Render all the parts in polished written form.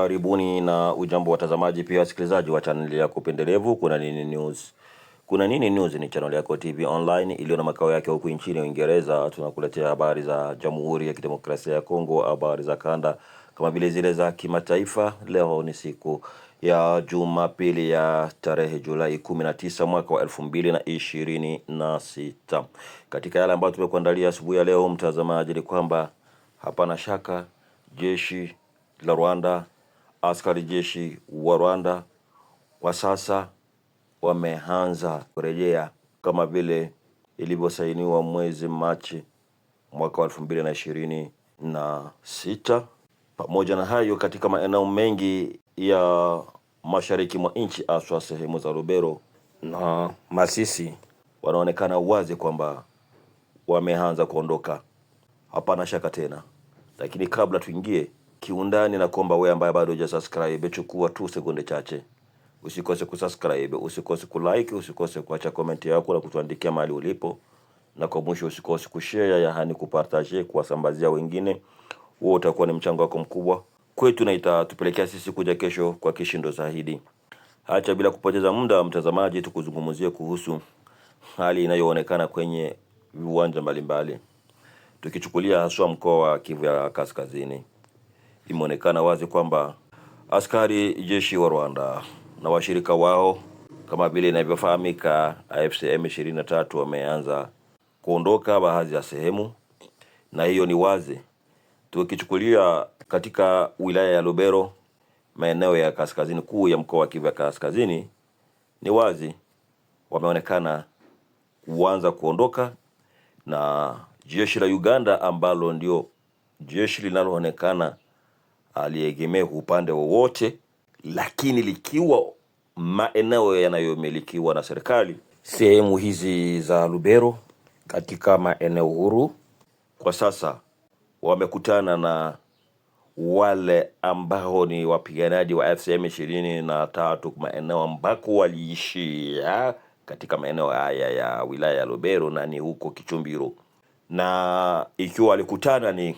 Karibuni na ujambo watazamaji pia wasikilizaji wa channel yako pendelevu Kuna Nini News. Kuna Nini News ni channel yako TV online iliyo na makao yake huku nchini Uingereza. Tunakuletea habari za Jamhuri ya Kidemokrasia ya Kongo, habari za kanda kama vile zile za kimataifa. Leo ni siku ya Jumapili ya tarehe Julai 19 mwaka wa 2026. Katika yale ambayo tumekuandalia asubuhi ya leo mtazamaji, ni kwamba hapana shaka jeshi la Rwanda, askari jeshi wa Rwanda kwa sasa wameanza kurejea kama vile ilivyosainiwa mwezi Machi mwaka wa 2026. Pamoja na hayo, katika maeneo mengi ya mashariki mwa nchi, aswa sehemu za Lubero na Masisi, wanaonekana wazi kwamba wameanza kuondoka. Hapana shaka tena. Lakini kabla tuingie kiundani, na kuomba wewe ambaye bado hujasubscribe, chukua tu sekunde chache. Usikose kusubscribe, usikose kulike, usikose kuacha comment yako na kutuandikia mahali ulipo. Na kwa mwisho usikose kushare, yaani kupartage, kuwasambazia wengine. Huo utakuwa ni mchango wako mkubwa kwetu na itatupelekea sisi kuja kesho kwa kishindo zaidi. Acha bila kupoteza muda mtazamaji, tukuzungumzie kuhusu hali inayoonekana kwenye viwanja mbalimbali. Tukichukulia haswa mkoa wa Kivu ya Kaskazini, imeonekana wazi kwamba askari jeshi wa Rwanda na washirika wao kama vile inavyofahamika AFC M23 wameanza kuondoka baadhi ya sehemu, na hiyo ni wazi. Tukichukulia katika wilaya ya Lubero, maeneo ya kaskazini kuu ya mkoa wa Kivu ya Kaskazini, ni wazi wameonekana kuanza kuondoka, na jeshi la Uganda ambalo ndio jeshi linaloonekana aliegemea upande wowote, lakini likiwa maeneo yanayomilikiwa na serikali, sehemu hizi za Lubero katika maeneo huru, kwa sasa wamekutana na wale ambao ni wapiganaji wa FCM 23 maeneo ambako waliishia katika maeneo haya ya wilaya ya Lubero na ni huko Kichumbiro. Na ikiwa walikutana, ni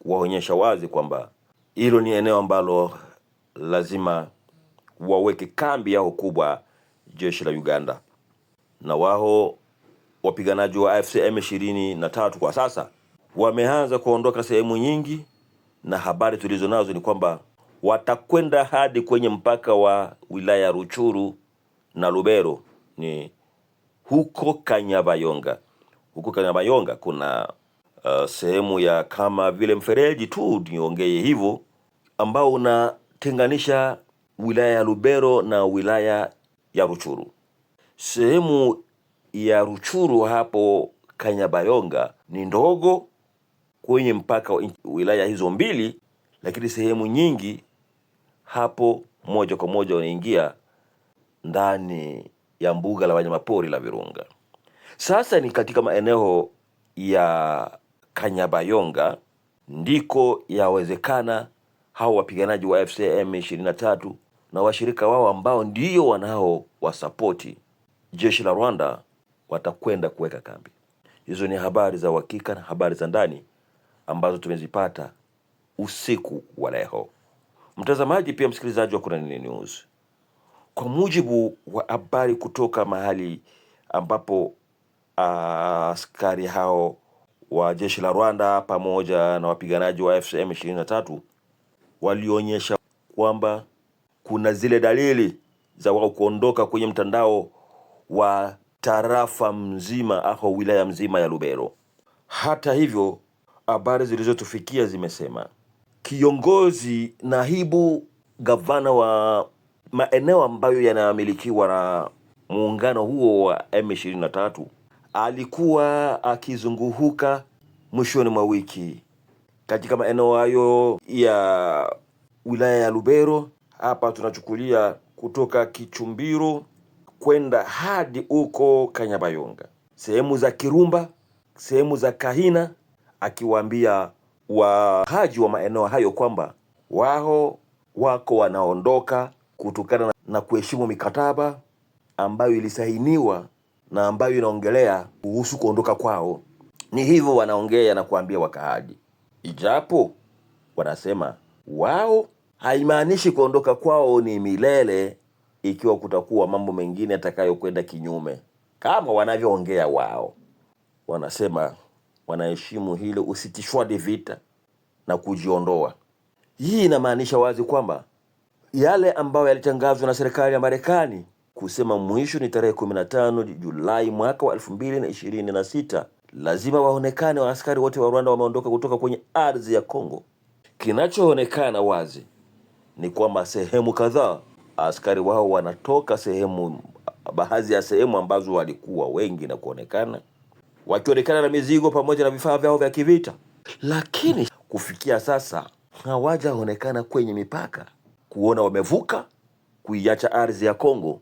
waonyesha wazi kwamba hilo ni eneo ambalo lazima waweke kambi yao kubwa jeshi la Uganda. Na wao wapiganaji wa FCM 23 kwa sasa wameanza kuondoka sehemu nyingi, na habari tulizo nazo ni kwamba watakwenda hadi kwenye mpaka wa wilaya Ruchuru na Lubero, ni huko Kanyabayonga. Huko Kanyabayonga kuna sehemu ya kama vile mfereji tu, niongee hivyo, ambao unatenganisha wilaya ya Lubero na wilaya ya Ruchuru. Sehemu ya Ruchuru hapo Kanyabayonga ni ndogo kwenye mpaka wa wilaya hizo mbili, lakini sehemu nyingi hapo moja kwa moja unaingia ndani ya mbuga la wanyamapori la Virunga. Sasa ni katika maeneo ya Kanyabayonga ndiko yawezekana hao wapiganaji wa FCM 23 na washirika wao ambao ndio wanao wasapoti jeshi la Rwanda watakwenda kuweka kambi. Hizo ni habari za uhakika na habari za ndani ambazo tumezipata usiku wa leo. Mtazamaji pia msikilizaji wa Kuna Nini News, kwa mujibu wa habari kutoka mahali ambapo askari hao wa jeshi la Rwanda pamoja na wapiganaji wa FCM 23 walionyesha kwamba kuna zile dalili za wao kuondoka kwenye mtandao wa tarafa mzima au wilaya mzima ya Lubero. Hata hivyo, habari zilizotufikia zimesema kiongozi naibu gavana wa maeneo ambayo yanamilikiwa na muungano huo wa M23 alikuwa akizunguka mwishoni mwa wiki katika maeneo hayo ya wilaya ya Lubero. Hapa tunachukulia kutoka Kichumbiro kwenda hadi uko Kanyabayonga, sehemu za Kirumba, sehemu za Kahina, akiwaambia wahaji wa maeneo hayo kwamba wao wako wanaondoka kutokana na kuheshimu mikataba ambayo ilisainiwa na ambayo inaongelea kuhusu kuondoka kwao. Ni hivyo wanaongea na kuambia wakaaji, ijapo wanasema wao haimaanishi kuondoka kwao ni milele, ikiwa kutakuwa mambo mengine yatakayokwenda kinyume kama wanavyoongea wao. Wanasema wanaheshimu hilo usitishwaji vita na kujiondoa. Hii inamaanisha wazi kwamba yale ambayo yalitangazwa na serikali ya Marekani kusema mwisho ni tarehe 15 Julai mwaka wa 2026, lazima waonekane wa askari wote wa Rwanda wameondoka kutoka kwenye ardhi ya Kongo. Kinachoonekana wazi ni kwamba sehemu kadhaa askari wao wanatoka baadhi ya sehemu ambazo walikuwa wengi na wakionekana na mizigo pamoja na vifaa vyao vya kivita, lakini kufikia sasa hawajaonekana kwenye mipaka kuona wamevuka kuiacha ardhi ya Kongo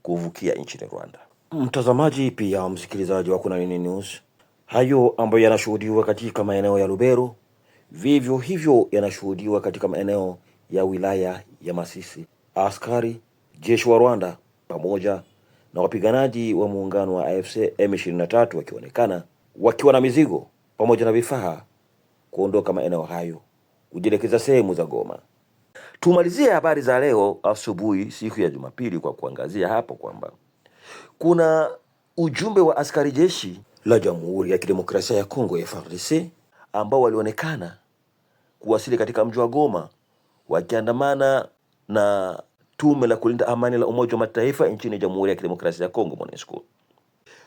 kuvukia nchini Rwanda. Mtazamaji pia msikilizaji wa Kuna Nini News, hayo ambayo yanashuhudiwa katika maeneo ya Lubero vivyo hivyo yanashuhudiwa katika maeneo ya wilaya ya Masisi. Askari jeshi wa Rwanda pamoja na wapiganaji wa muungano wa AFC M23 wakionekana wakiwa na mizigo pamoja na vifaa kuondoka maeneo hayo kujielekeza sehemu za Goma. Tumalizie habari za leo asubuhi siku ya Jumapili kwa kuangazia hapo kwamba kuna ujumbe wa askari jeshi la Jamhuri ya Kidemokrasia ya Kongo FARDC ambao walionekana kuwasili katika mji wa Goma wakiandamana na tume la kulinda amani la Umoja wa Mataifa nchini Jamhuri ya Kidemokrasia ya Kongo MONUSCO.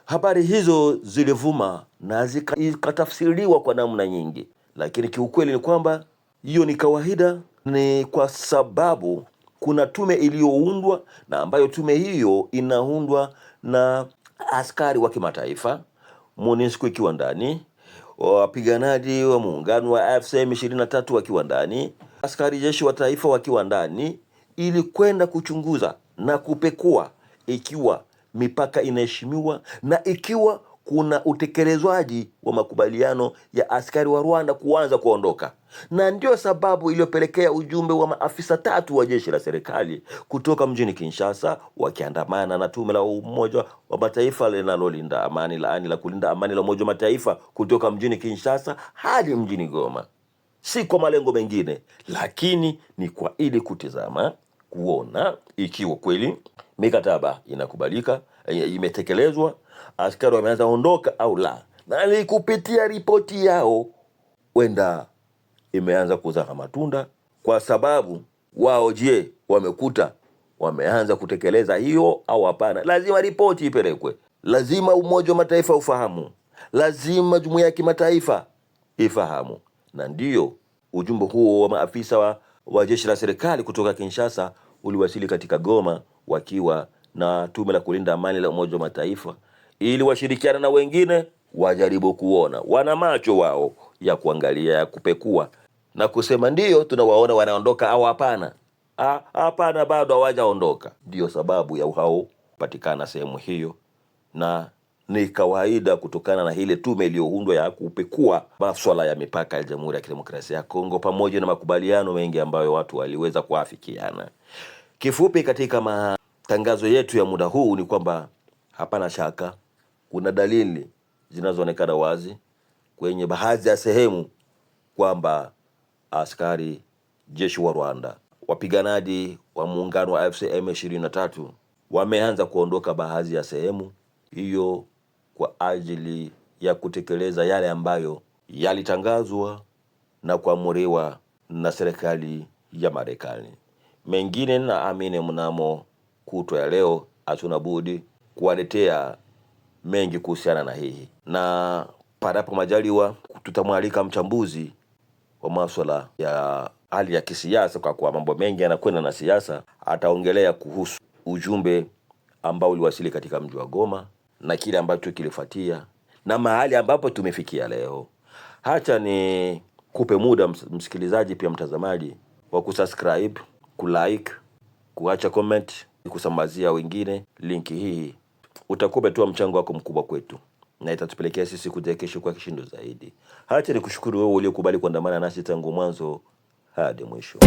Habari hizo zilivuma na zikatafsiriwa kwa namna nyingi, lakini kiukweli ni kwamba hiyo ni kawaida. Ni kwa sababu kuna tume iliyoundwa na ambayo tume hiyo inaundwa na askari wa kimataifa, MONUSCO ikiwa ndani, wapiganaji wa muungano wa AFC M23 wakiwa ndani, askari jeshi wa taifa wakiwa ndani, ili kwenda kuchunguza na kupekua ikiwa mipaka inaheshimiwa na ikiwa kuna utekelezwaji wa makubaliano ya askari wa Rwanda kuanza kuondoka. Na ndio sababu iliyopelekea ujumbe wa maafisa 3 wa jeshi la serikali kutoka mjini Kinshasa wakiandamana na tume la Umoja wa Mataifa linalolinda amani la kulinda amani la Umoja wa Mataifa kutoka mjini Kinshasa hadi mjini Goma. Si kwa malengo mengine, lakini ni kwa ili kutizama kuona ikiwa kweli mikataba inakubalika, imetekelezwa, askari wameanza ondoka au la. Na ni kupitia ripoti yao wenda imeanza kuzaa matunda, kwa sababu wao wamekuta wameanza kutekeleza hiyo au hapana. Lazima ripoti ipelekwe, lazima Umoja wa Mataifa ufahamu, lazima jumuiya ya kimataifa ifahamu. Na ndiyo ujumbe huo wa maafisa wa jeshi la serikali kutoka Kinshasa uliwasili katika Goma wakiwa na tume la kulinda amani la Umoja wa Mataifa, ili washirikiana na wengine wajaribu kuona, wana macho wao ya kuangalia, ya kupekua na kusema ndiyo tunawaona wanaondoka au hapana. Hapana, bado hawajaondoka. Ndio sababu ya hao patikana sehemu hiyo, na ni kawaida kutokana na ile tume iliyoundwa ya kupekua masuala ya mipaka ya Jamhuri ya Kidemokrasia ya Kongo pamoja na makubaliano mengi ambayo watu waliweza kuafikiana. Kifupi, katika matangazo yetu ya muda huu ni kwamba hapana shaka kuna dalili zinazoonekana wazi kwenye baadhi ya sehemu kwamba askari jeshi wa Rwanda, wapiganaji wa muungano wa AFC M23 wameanza kuondoka baadhi ya sehemu hiyo kwa ajili ya kutekeleza yale ambayo yalitangazwa na kuamuriwa na serikali ya Marekani. Mengine na amine mnamo kutwa ya leo hatuna budi kuwaletea mengi kuhusiana na hii, na panapo majaliwa tutamwalika mchambuzi wa masuala ya hali ya kisiasa, kwa mambo mengi yanakwenda na siasa. Ataongelea kuhusu ujumbe ambao uliwasili katika mji wa Goma na kile ambacho kilifuatia na mahali ambapo tumefikia leo. Hacha ni kupe muda msikilizaji pia mtazamaji wa kusubscribe, kulike, kuacha comment, kusambazia wengine linki hii. Utakuwa umetoa mchango wako mkubwa kwetu na itatupelekea sisi kuja kesho kwa kishindo zaidi. Hacha ni kushukuru wewe uliokubali kuandamana nasi tangu mwanzo hadi mwisho.